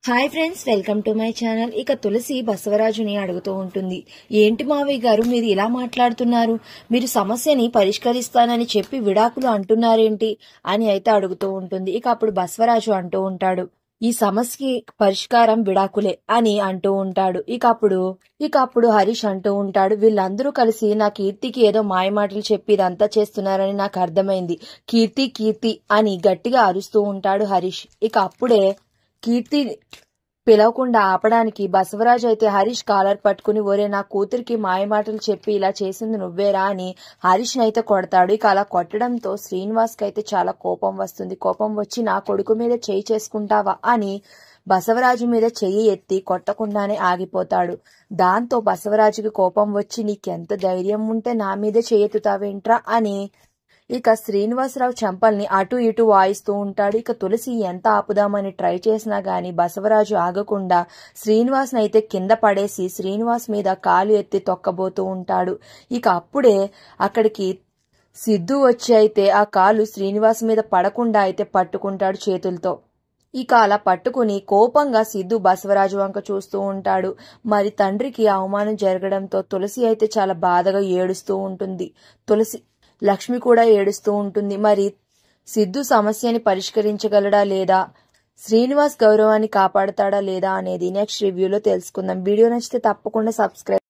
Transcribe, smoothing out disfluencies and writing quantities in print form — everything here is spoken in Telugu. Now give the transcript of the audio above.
Hi friends, welcome to my channel. ఇక తులసి బసవరాజుని అడుగుతూ ఉంటుంది. ఏంటి మావయ్య గారు మీరు ఇలా మాట్లాడుతున్నారు? మీరు సమస్యని పరిష్కరిస్తానని చెప్పి విడాకులు అంటున్నారేంటి అని అయితే అడుగుతూ ఉంటుంది. ఇక అప్పుడు బసవరాజు అంటూ ఉంటాడు, ఈ సమస్యకి పరిష్కారం విడాకులే అని అంటూ ఉంటాడు. ఇక అప్పుడు హరీష్ అంటూ ఉంటాడు, వీళ్ళందరూ కలిసి నా కీర్తికి ఏదో మాయమాటలు చెప్పి ఇదంతా చేస్తున్నారని నాకు అర్థమైంది. కీర్తి కీర్తి అని గట్టిగా అరుస్తూ ఉంటాడు హరీష్. ఇక అప్పుడే కీర్తి పిలవకుండా ఆపడానికి బసవరాజు అయితే హరీష్ కాలర్ పట్టుకుని, ఒరే నా కూతురికి మాయమాటలు చెప్పి ఇలా చేసింది నువ్వేరా అని హరీష్ నైతే కొడతాడు. ఇక అలా కొట్టడంతో శ్రీనివాస్ కైతే చాలా కోపం వస్తుంది. కోపం వచ్చి నా కొడుకు మీద చేయి చేసుకుంటావా అని బసవరాజు మీద చెయ్యి ఎత్తి కొట్టకుండానే ఆగిపోతాడు. దాంతో బసవరాజుకి కోపం వచ్చి, నీకెంత ధైర్యం ఉంటే నా మీద చేయెత్తుతావేంట్రా అని ఇక శ్రీనివాసరావు చెంపల్ని అటు ఇటు వాయిస్తూ ఉంటాడు. ఇక తులసి ఎంత ఆపుదామని ట్రై చేసినా గాని బసవరాజు ఆగకుండా శ్రీనివాస్ నైతే కింద పడేసి శ్రీనివాస్ మీద కాలు ఎత్తి తొక్కబోతూ ఉంటాడు. ఇక అప్పుడే అక్కడికి సిద్ధు వచ్చి అయితే ఆ కాలు శ్రీనివాస్ మీద పడకుండా అయితే పట్టుకుంటాడు చేతులతో. ఇక అలా పట్టుకుని కోపంగా సిద్ధు బసవరాజు వంక చూస్తూ ఉంటాడు. మరి తండ్రికి అవమానం జరగడంతో తులసి అయితే చాలా బాధగా ఏడుస్తూ ఉంటుంది. లక్ష్మి కూడా ఏడుస్తూ ఉంటుంది. మరి సిద్ధు సమస్యని పరిష్కరించగలడా లేదా, శ్రీనివాస్ గౌరవాన్ని కాపాడతాడా లేదా అనేది నెక్స్ట్ రివ్యూలో తెలుసుకుందాం. వీడియో నచ్చితే తప్పకుండా సబ్స్క్రైబ్